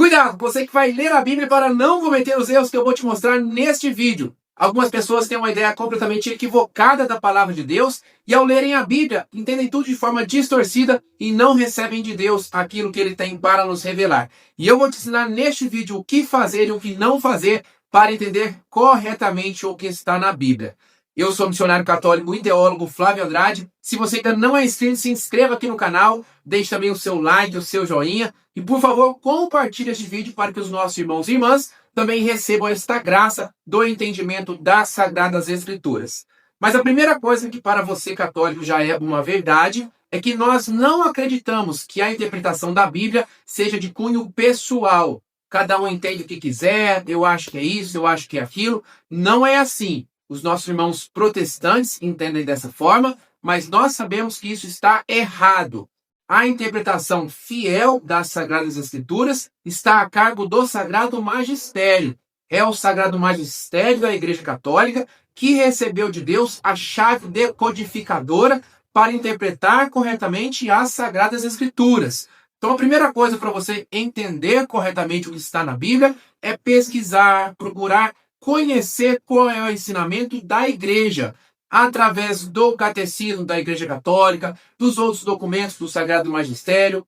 Cuidado, você que vai ler a Bíblia para não cometer os erros que eu vou te mostrar neste vídeo. Algumas pessoas têm uma ideia completamente equivocada da palavra de Deus e ao lerem a Bíblia entendem tudo de forma distorcida e não recebem de Deus aquilo que Ele tem para nos revelar. E eu vou te ensinar neste vídeo o que fazer e o que não fazer para entender corretamente o que está na Bíblia. Eu sou o missionário católico e teólogo Flávio Andrade. Se você ainda não é inscrito, se inscreva aqui no canal, deixe também o seu like, o seu joinha e, por favor, compartilhe este vídeo para que os nossos irmãos e irmãs também recebam esta graça do entendimento das Sagradas Escrituras. Mas a primeira coisa que para você católico já é uma verdade é que nós não acreditamos que a interpretação da Bíblia seja de cunho pessoal. Cada um entende o que quiser, eu acho que é isso, eu acho que é aquilo. Não é assim. Os nossos irmãos protestantes entendem dessa forma, mas nós sabemos que isso está errado. A interpretação fiel das Sagradas Escrituras está a cargo do Sagrado Magistério. É o Sagrado Magistério da Igreja Católica que recebeu de Deus a chave decodificadora para interpretar corretamente as Sagradas Escrituras. Então, a primeira coisa para você entender corretamente o que está na Bíblia é pesquisar, procurar conhecer qual é o ensinamento da igreja, através do catecismo da Igreja Católica, dos outros documentos do Sagrado Magistério.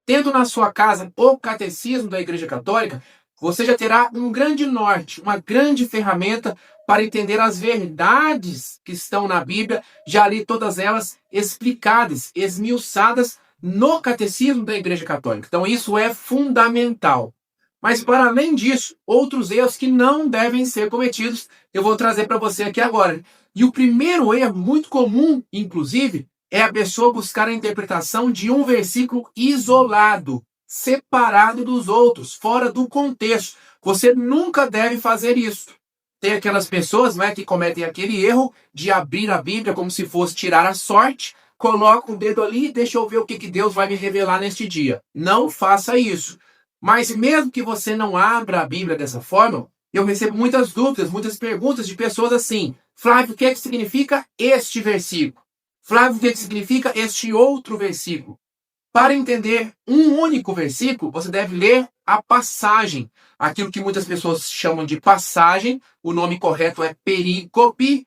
Tendo na sua casa o catecismo da Igreja Católica, você já terá um grande norte, uma grande ferramenta para entender as verdades que estão na Bíblia, já ali todas elas explicadas, esmiuçadas no catecismo da Igreja Católica. Então isso é fundamental. Mas, para além disso, outros erros que não devem ser cometidos, eu vou trazer para você aqui agora. E o primeiro erro, muito comum, inclusive, é a pessoa buscar a interpretação de um versículo isolado, separado dos outros, fora do contexto. Você nunca deve fazer isso. Tem aquelas pessoas, né, que cometem aquele erro de abrir a Bíblia como se fosse tirar a sorte, coloca o dedo ali e deixa eu ver o que Deus vai me revelar neste dia. Não faça isso. Mas mesmo que você não abra a Bíblia dessa forma, eu recebo muitas dúvidas, muitas perguntas de pessoas assim: Flávio, o que é que significa este versículo? Flávio, o que é que significa este outro versículo? Para entender um único versículo, você deve ler a passagem. Aquilo que muitas pessoas chamam de passagem, o nome correto é perícope.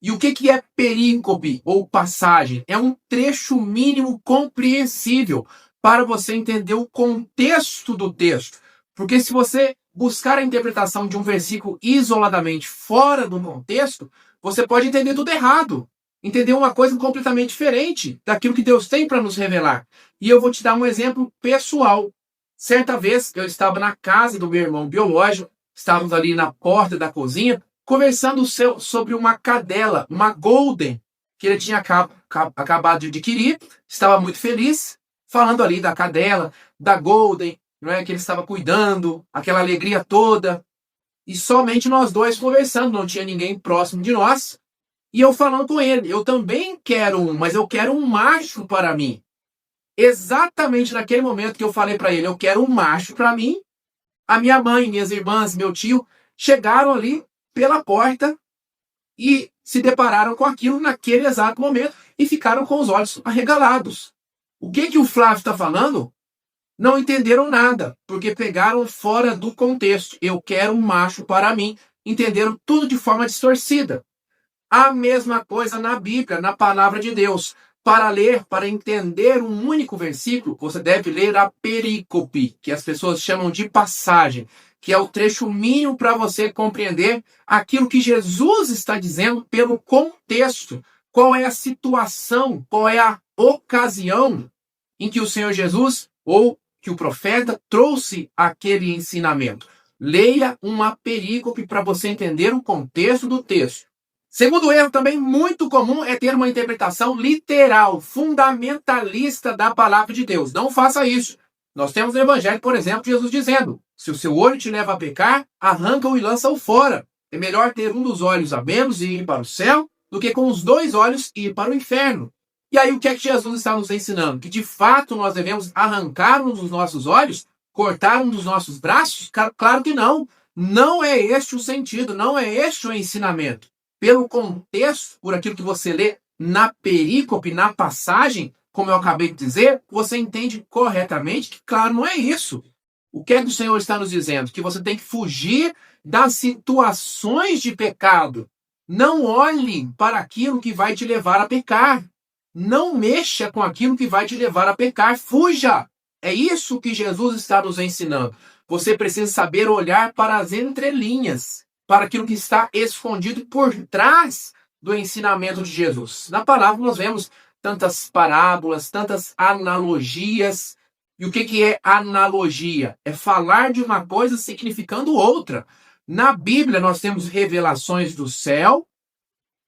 E o que é perícope ou passagem? É um trecho mínimo compreensível para você entender o contexto do texto. Porque se você buscar a interpretação de um versículo isoladamente fora do contexto, você pode entender tudo errado. Entender uma coisa completamente diferente daquilo que Deus tem para nos revelar. E eu vou te dar um exemplo pessoal. Certa vez eu estava na casa do meu irmão biológico, estávamos ali na porta da cozinha, conversando sobre uma cadela, uma golden, que ele tinha acabado de adquirir, estava muito feliz, falando ali da cadela, da golden, não é, que ele estava cuidando, aquela alegria toda. E somente nós dois conversando, não tinha ninguém próximo de nós. E eu falando com ele, eu também quero um, mas eu quero um macho para mim. Exatamente naquele momento que eu falei para ele, eu quero um macho para mim, a minha mãe, minhas irmãs, meu tio, chegaram ali pela porta e se depararam com aquilo naquele exato momento e ficaram com os olhos arregalados. O que o Flávio está falando? Não entenderam nada, porque pegaram fora do contexto. Eu quero um macho para mim. Entenderam tudo de forma distorcida. A mesma coisa na Bíblia, na palavra de Deus. Para ler, para entender um único versículo, você deve ler a perícope, que as pessoas chamam de passagem, que é o trecho mínimo para você compreender aquilo que Jesus está dizendo pelo contexto. Qual é a situação, qual é a ocasião em que o Senhor Jesus ou que o profeta trouxe aquele ensinamento. Leia uma perícope para você entender o contexto do texto. Segundo erro também muito comum é ter uma interpretação literal, fundamentalista da palavra de Deus. Não faça isso. Nós temos no Evangelho, por exemplo, Jesus dizendo: se o seu olho te leva a pecar, arranca-o e lança-o fora. É melhor ter um dos olhos a menos e ir para o céu do que com os dois olhos ir para o inferno. E aí o que é que Jesus está nos ensinando? Que de fato nós devemos arrancar um dos nossos olhos, cortar um dos nossos braços? Claro que não. Não é este o sentido, não é este o ensinamento. Pelo contexto, por aquilo que você lê na perícope, na passagem, como eu acabei de dizer, você entende corretamente que, claro, não é isso. O que é que o Senhor está nos dizendo? Que você tem que fugir das situações de pecado. Não olhe para aquilo que vai te levar a pecar. Não mexa com aquilo que vai te levar a pecar. Fuja! É isso que Jesus está nos ensinando. Você precisa saber olhar para as entrelinhas, para aquilo que está escondido por trás do ensinamento de Jesus. Na palavra nós vemos tantas parábolas, tantas analogias. E o que é analogia? É falar de uma coisa significando outra. Na Bíblia nós temos revelações do céu,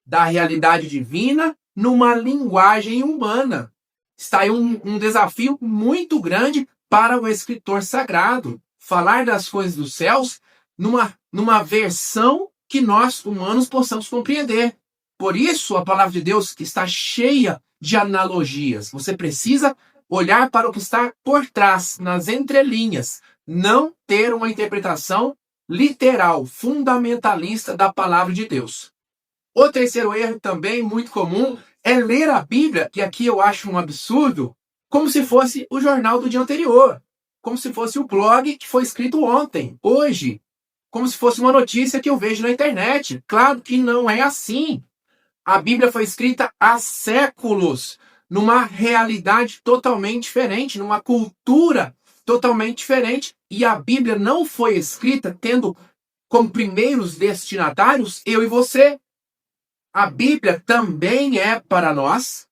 da realidade divina, numa linguagem humana. Está aí um desafio muito grande para o escritor sagrado. Falar das coisas dos céus numa versão que nós, humanos, possamos compreender. Por isso, a palavra de Deus está cheia de analogias. Você precisa olhar para o que está por trás, nas entrelinhas. Não ter uma interpretação literal, fundamentalista da palavra de Deus. O terceiro erro, também muito comum, é ler a Bíblia, que aqui eu acho um absurdo, como se fosse o jornal do dia anterior. Como se fosse o blog que foi escrito ontem, hoje. Como se fosse uma notícia que eu vejo na internet. Claro que não é assim. A Bíblia foi escrita há séculos, numa realidade totalmente diferente, numa cultura totalmente diferente. E a Bíblia não foi escrita tendo como primeiros destinatários eu e você. A Bíblia também é para nós,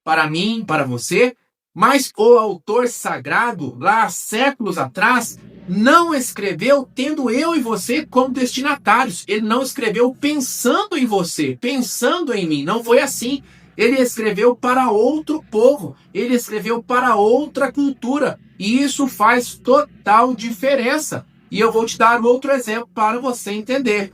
para mim, para você, mas o autor sagrado, lá há séculos atrás, não escreveu tendo eu e você como destinatários. Ele não escreveu pensando em você, pensando em mim. Não foi assim. Ele escreveu para outro povo. Ele escreveu para outra cultura. E isso faz total diferença. E eu vou te dar outro exemplo para você entender.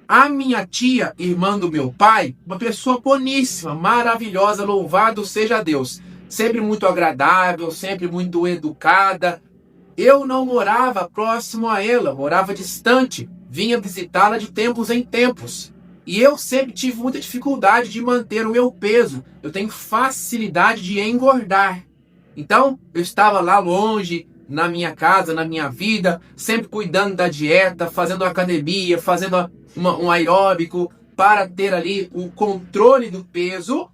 A minha tia, irmã do meu pai, uma pessoa boníssima, maravilhosa, louvado seja Deus. Sempre muito agradável, sempre muito educada. Eu não morava próximo a ela, morava distante. Vinha visitá-la de tempos em tempos. E eu sempre tive muita dificuldade de manter o meu peso. Eu tenho facilidade de engordar. Então, eu estava lá longe, na minha casa, na minha vida, sempre cuidando da dieta, fazendo academia, fazendo um aeróbico para ter ali o controle do peso.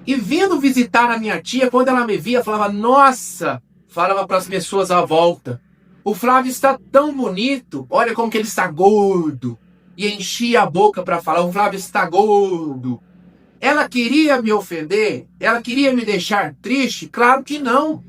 E vindo visitar a minha tia, quando ela me via, falava, nossa, falava para as pessoas à volta, o Flávio está tão bonito, olha como que ele está gordo. E enchia a boca para falar, o Flávio está gordo. Ela queria me ofender? Ela queria me deixar triste? Claro que não.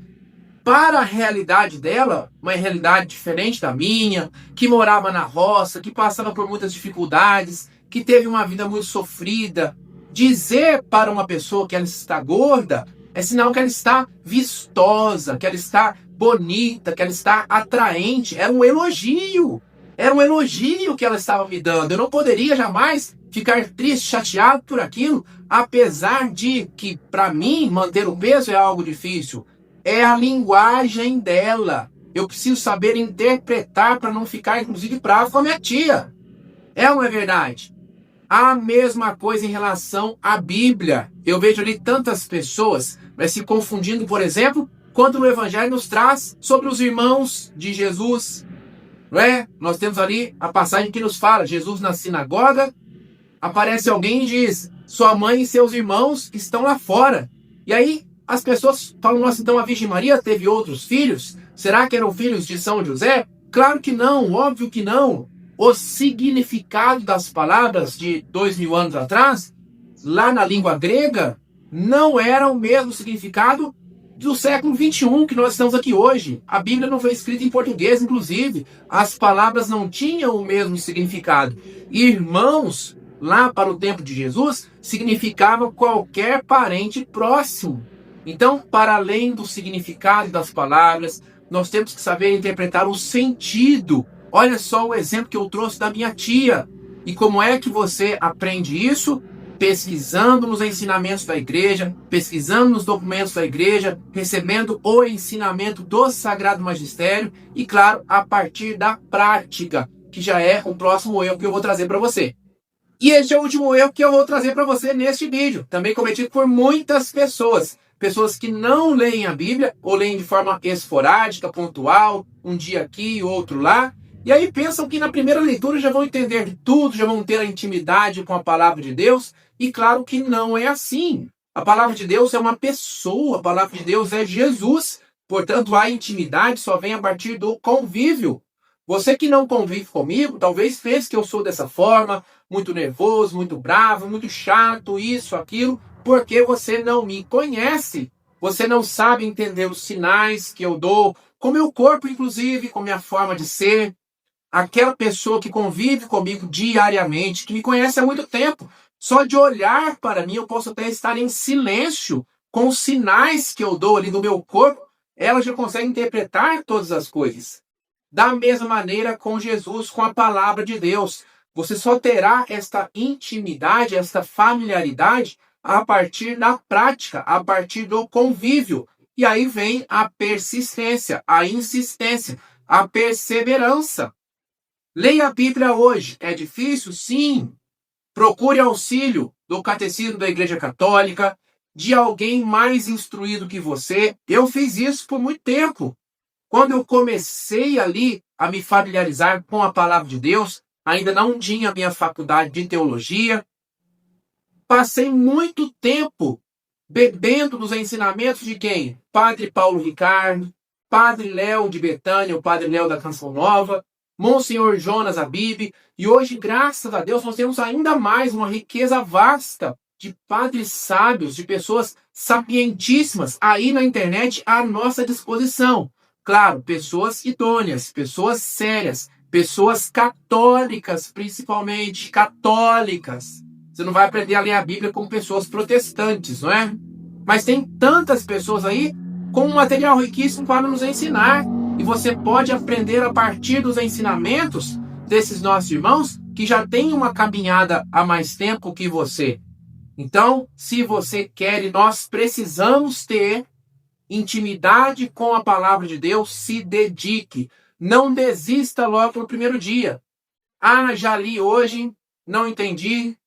Para a realidade dela, uma realidade diferente da minha, que morava na roça, que passava por muitas dificuldades, que teve uma vida muito sofrida, dizer para uma pessoa que ela está gorda é sinal que ela está vistosa, que ela está bonita, que ela está atraente. Era um elogio. Era um elogio que ela estava me dando. Eu não poderia jamais ficar triste, chateado por aquilo, apesar de que, para mim, manter o peso é algo difícil. É a linguagem dela. Eu preciso saber interpretar para não ficar, inclusive, bravo com a minha tia. É ou não é verdade? A mesma coisa em relação à Bíblia. Eu vejo ali tantas pessoas se confundindo, por exemplo, quando no Evangelho nos traz sobre os irmãos de Jesus. Não é? Nós temos ali a passagem que nos fala, Jesus na sinagoga, aparece alguém e diz, sua mãe e seus irmãos estão lá fora. E aí as pessoas falam, nossa, então a Virgem Maria teve outros filhos? Será que eram filhos de São José? Claro que não, óbvio que não. O significado das palavras de 2000 anos atrás, lá na língua grega, não era o mesmo significado do século 21 que nós estamos aqui hoje. A Bíblia não foi escrita em português, inclusive. As palavras não tinham o mesmo significado. Irmãos, lá para o tempo de Jesus, significava qualquer parente próximo. Então, para além do significado das palavras, nós temos que saber interpretar o sentido. Olha só o exemplo que eu trouxe da minha tia. E como é que você aprende isso? Pesquisando nos ensinamentos da igreja, pesquisando nos documentos da igreja, recebendo o ensinamento do Sagrado Magistério e, claro, a partir da prática, que já é o próximo erro que eu vou trazer para você. E este é o último erro que eu vou trazer para você neste vídeo, também cometido por muitas pessoas. pessoas que não leem a Bíblia, ou leem de forma esporádica, pontual, um dia aqui, outro lá, e aí pensam que na primeira leitura já vão entender de tudo, já vão ter a intimidade com a palavra de Deus, e claro que não é assim. A palavra de Deus é uma pessoa, a palavra de Deus é Jesus, portanto a intimidade só vem a partir do convívio. Você que não convive comigo, talvez pense que eu sou dessa forma, muito nervoso, muito bravo, muito chato, isso, aquilo, porque você não me conhece. Você não sabe entender os sinais que eu dou, com meu corpo, inclusive, com minha forma de ser. Aquela pessoa que convive comigo diariamente, que me conhece há muito tempo, só de olhar para mim eu posso até estar em silêncio, com os sinais que eu dou ali no meu corpo, ela já consegue interpretar todas as coisas. Da mesma maneira com Jesus, com a palavra de Deus. Você só terá esta intimidade, esta familiaridade a partir da prática, a partir do convívio. E aí vem a persistência, a insistência, a perseverança. Leia a Bíblia hoje. É difícil? Sim. Procure auxílio do Catecismo da Igreja Católica, de alguém mais instruído que você. Eu fiz isso por muito tempo. Quando eu comecei ali a me familiarizar com a palavra de Deus, ainda não tinha a minha faculdade de teologia. Passei muito tempo bebendo nos ensinamentos de quem? Padre Paulo Ricardo, Padre Léo de Betânia, o Padre Léo da Canção Nova, Monsenhor Jonas Abib, e hoje, graças a Deus, nós temos ainda mais uma riqueza vasta de padres sábios, de pessoas sapientíssimas aí na internet à nossa disposição. Claro, pessoas idôneas, pessoas sérias, pessoas católicas, principalmente católicas. Você não vai aprender a ler a Bíblia com pessoas protestantes, não é? Mas tem tantas pessoas aí com um material riquíssimo para nos ensinar. E você pode aprender a partir dos ensinamentos desses nossos irmãos que já têm uma caminhada há mais tempo que você. Então, se você quer e nós precisamos ter intimidade com a palavra de Deus, se dedique. Não desista logo no primeiro dia. Ah, já li hoje, não entendi,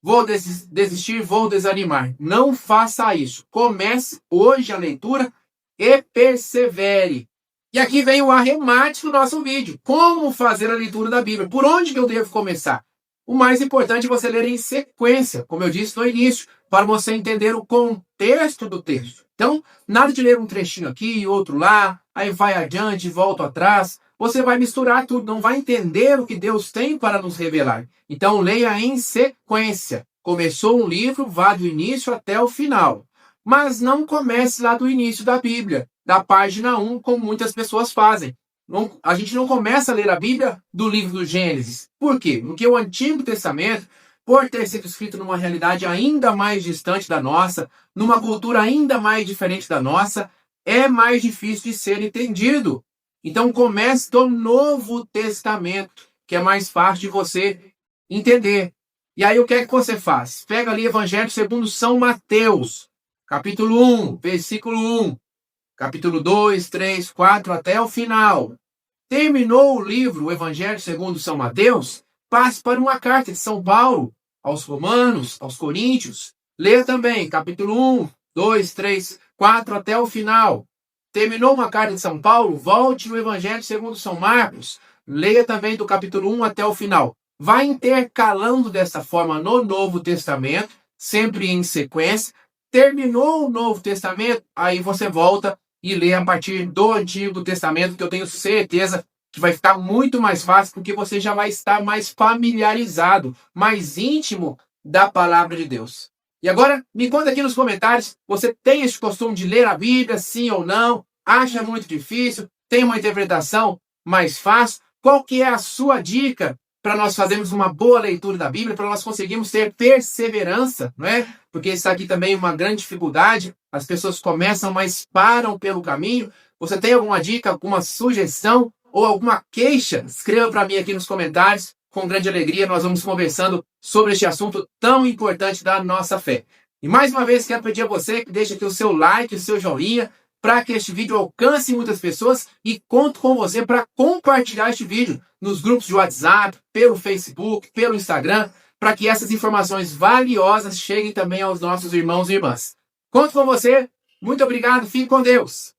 vou desistir, vou desanimar. Não faça isso. Comece hoje a leitura e persevere. E aqui vem o arremate do nosso vídeo. Como fazer a leitura da Bíblia? Por onde que eu devo começar? O mais importante é você ler em sequência, como eu disse no início, para você entender o contexto do texto. Então, nada de ler um trechinho aqui e outro lá, aí vai adiante, volta atrás. Você vai misturar tudo, não vai entender o que Deus tem para nos revelar. Então, leia em sequência. Começou um livro, vá do início até o final. Mas não comece lá do início da Bíblia, da página 1, como muitas pessoas fazem. A gente não começa a ler a Bíblia do livro do Gênesis. Por quê? Porque o Antigo Testamento, por ter sido escrito numa realidade ainda mais distante da nossa, numa cultura ainda mais diferente da nossa, é mais difícil de ser entendido. Então comece do Novo Testamento, que é mais fácil de você entender. E aí o que é que você faz? Pega ali Evangelho segundo São Mateus, capítulo 1, versículo 1. Capítulo 2, 3, 4, até o final. Terminou o livro, o Evangelho segundo São Mateus, passe para uma carta de São Paulo, aos Romanos, aos Coríntios. Leia também, capítulo 1, 2, 3, 4, até o final. Terminou uma carta de São Paulo, volte no Evangelho segundo São Marcos. Leia também do capítulo 1 até o final. Vai intercalando dessa forma no Novo Testamento, sempre em sequência. Terminou o Novo Testamento, aí você volta e lê a partir do Antigo Testamento, que eu tenho certeza que vai ficar muito mais fácil, porque você já vai estar mais familiarizado, mais íntimo da palavra de Deus. E agora, me conta aqui nos comentários, você tem esse costume de ler a Bíblia, sim ou não? Acha muito difícil? Tem uma interpretação mais fácil? Qual que é a sua dica para nós fazermos uma boa leitura da Bíblia, para nós conseguirmos ter perseverança, não é? Porque está aqui também uma grande dificuldade, as pessoas começam, mas param pelo caminho. Você tem alguma dica, alguma sugestão ou alguma queixa? Escreva para mim aqui nos comentários, com grande alegria nós vamos conversando sobre este assunto tão importante da nossa fé. E mais uma vez quero pedir a você que deixe aqui o seu like, o seu joinha, para que este vídeo alcance muitas pessoas e conto com você para compartilhar este vídeo nos grupos de WhatsApp, pelo Facebook, pelo Instagram, para que essas informações valiosas cheguem também aos nossos irmãos e irmãs. Conto com você Muito obrigado, fique com Deus.